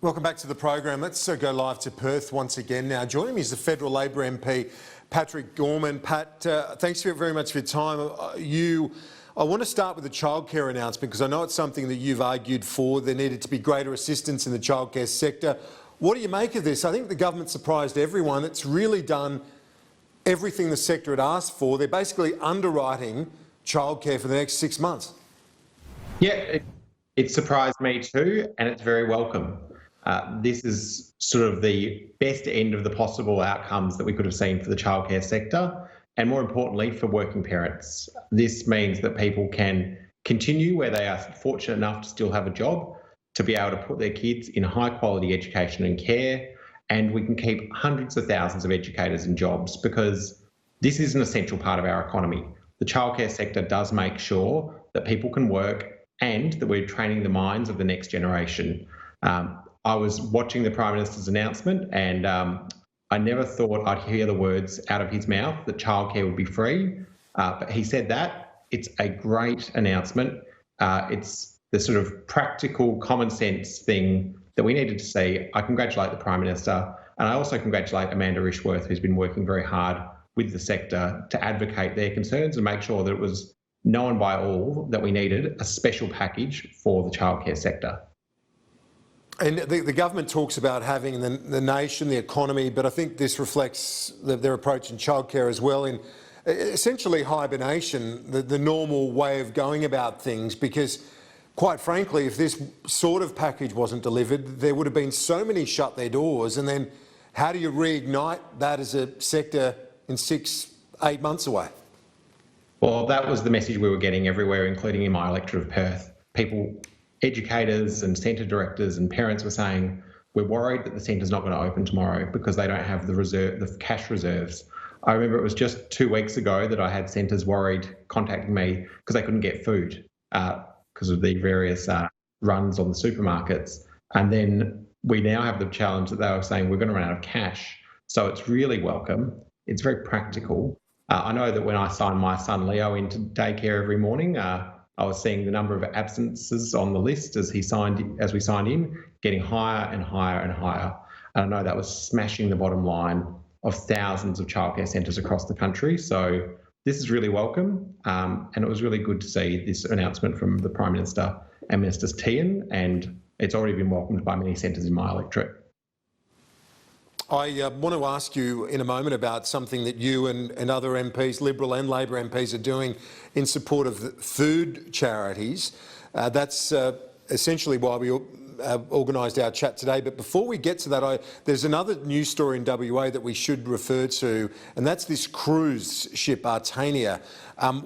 Welcome back to the program. Let's go live to Perth once again now. Joining me is the Federal Labor MP Patrick Gorman. Pat, thanks very much for your time. I want to start with the childcare announcement because I know it's something that you've argued for. There needed to be greater assistance in the childcare sector. What do you make of this? I think the government surprised everyone. It's really done everything the sector had asked for. They're basically underwriting childcare for the next 6 months. Yeah, it surprised me too, and it's very welcome. This is sort of the best end of the possible outcomes that we could have seen for the childcare sector, and more importantly, for working parents. This means that people can continue where they are fortunate enough to still have a job, to be able to put their kids in high quality education and care, and we can keep hundreds of thousands of educators in jobs because this is an essential part of our economy. The childcare sector does make sure that people can work and that we're training the minds of the next generation. I was watching the Prime Minister's announcement and I never thought I'd hear the words out of his mouth that childcare would be free, but he said that. It's a great announcement. It's the sort of practical, common sense thing that we needed to see. I congratulate the Prime Minister, and I also congratulate Amanda Rishworth, who's been working very hard with the sector to advocate their concerns and make sure that it was known by all that we needed a special package for the childcare sector. And the government talks about having the nation, the economy, but I think this reflects their approach in childcare as well, in essentially hibernation, the normal way of going about things, because quite frankly, if this sort of package wasn't delivered, there would have been so many shut their doors, and then how do you reignite that as a sector in 6-8 months away? Well, that was the message we were getting everywhere, including in my electorate of Perth. People, educators and centre directors and parents were saying, we're worried that the centre's not going to open tomorrow because they don't have the cash reserves. I remember it was just 2 weeks ago that I had centres worried contacting me because they couldn't get food because of the various runs on the supermarkets. And then we now have the challenge that they were saying we're going to run out of cash. So it's really welcome. It's very practical. I know that when I signed my son Leo into daycare every morning, I was seeing the number of absences on the list as we signed in, getting higher and higher and higher. And I know that was smashing the bottom line of thousands of childcare centres across the country. So this is really welcome, and it was really good to see this announcement from the Prime Minister and Ministers Tian, and it's already been welcomed by many centres in my electorate. I want to ask you in a moment about something that you and other MPs, Liberal and Labor MPs, are doing in support of food charities. That's essentially why we organised our chat today. But before we get to that, there's another news story in WA that we should refer to, and that's this cruise ship, Artania.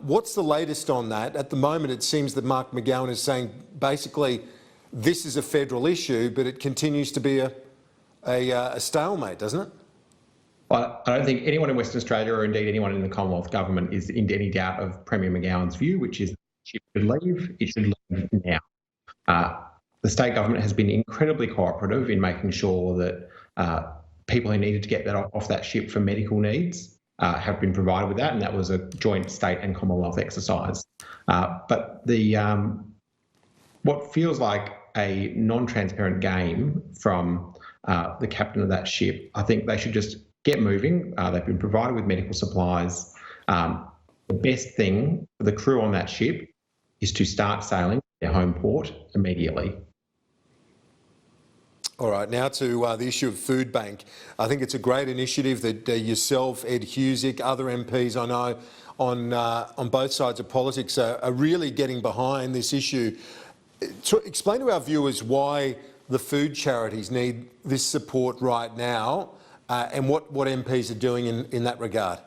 What's the latest on that? At the moment, it seems that Mark McGowan is saying basically this is a federal issue, but it continues to be a stalemate, doesn't it? Well, I don't think anyone in Western Australia or indeed anyone in the Commonwealth Government is in any doubt of Premier McGowan's view, which is that the ship should leave. It should leave now. The state government has been incredibly cooperative in making sure that people who needed to get that off that ship for medical needs have been provided with that, and that was a joint state and Commonwealth exercise. But what feels like a non-transparent game from the captain of that ship, I think they should just get moving. They've been provided with medical supplies. The best thing for the crew on that ship is to start sailing their home port immediately. All right, now to the issue of Foodbank. I think it's a great initiative that yourself, Ed Husick, other MPs I know on both sides of politics are really getting behind this issue. Explain to our viewers why the food charities need this support right now and what MPs are doing in that regard.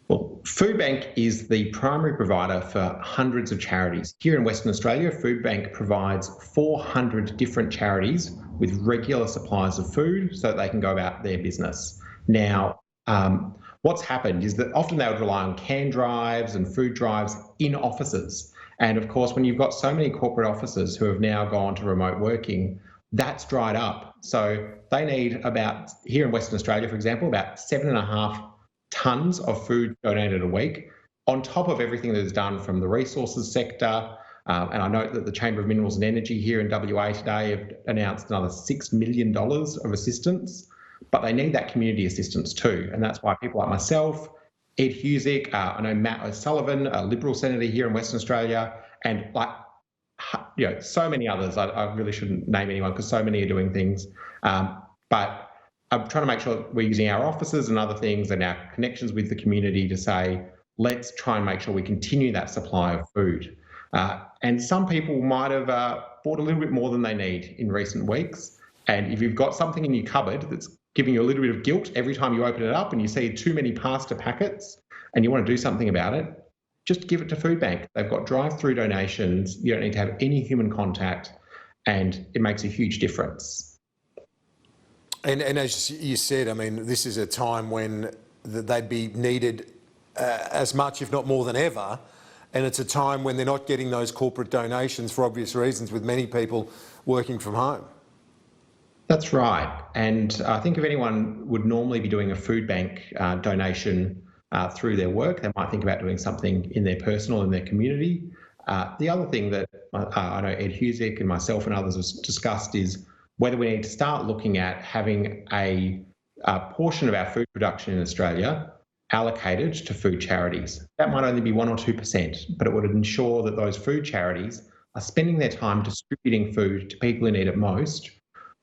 Well, Foodbank is the primary provider for hundreds of charities. Here in Western Australia, Foodbank provides 400 different charities with regular supplies of food so that they can go about their business. Now, what's happened is that often they would rely on can drives and food drives in offices. And of course, when you've got so many corporate offices who have now gone to remote working, that's dried up. So they need about, here in Western Australia, for example, about 7.5 tonnes of food donated a week, on top of everything that is done from the resources sector, And I note that the Chamber of Minerals and Energy here in WA today have announced another $6 million of assistance, but they need that community assistance too. And that's why people like myself, Ed Husick, I know Matt O'Sullivan, a Liberal senator here in Western Australia, and so many others. I really shouldn't name anyone because so many are doing things. But I'm trying to make sure we're using our offices and other things and our connections with the community to say, let's try and make sure we continue that supply of food. And some people might have bought a little bit more than they need in recent weeks. And if you've got something in your cupboard that's giving you a little bit of guilt every time you open it up and you see too many pasta packets and you want to do something about it, just give it to Foodbank. They've got drive-through donations. You don't need to have any human contact, and it makes a huge difference. And as you said, I mean, this is a time when they'd be needed as much, if not more than ever. And it's a time when they're not getting those corporate donations for obvious reasons, with many people working from home. That's right. And I think if anyone would normally be doing a food bank donation through their work, they might think about doing something in their personal, in their community. The other thing that I know Ed Husick and myself and others have discussed is whether we need to start looking at having a portion of our food production in Australia allocated to food charities. That might only be 1 or 2%, but it would ensure that those food charities are spending their time distributing food to people who need it most,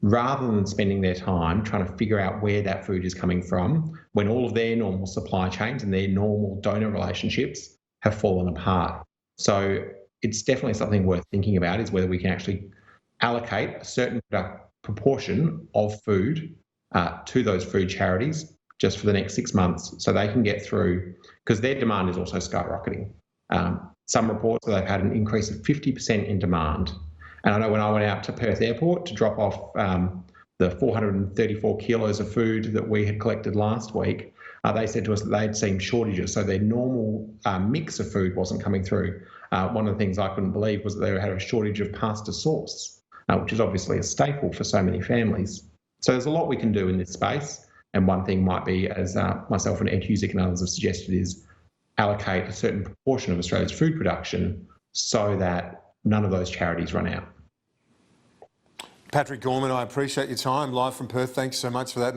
rather than spending their time trying to figure out where that food is coming from when all of their normal supply chains and their normal donor relationships have fallen apart. So it's definitely something worth thinking about, is whether we can actually allocate a certain proportion of food to those food charities just for the next 6 months so they can get through, because their demand is also skyrocketing. Some reports that they've had an increase of 50% in demand. And I know when I went out to Perth Airport to drop off the 434 kilos of food that we had collected last week, they said to us that they'd seen shortages, so their normal mix of food wasn't coming through. One of the things I couldn't believe was that they had a shortage of pasta sauce, which is obviously a staple for so many families. So there's a lot we can do in this space. And one thing might be, as myself and Ed Husick and others have suggested, is allocate a certain proportion of Australia's food production so that none of those charities run out. Patrick Gorman, I appreciate your time live from Perth. Thanks so much for that.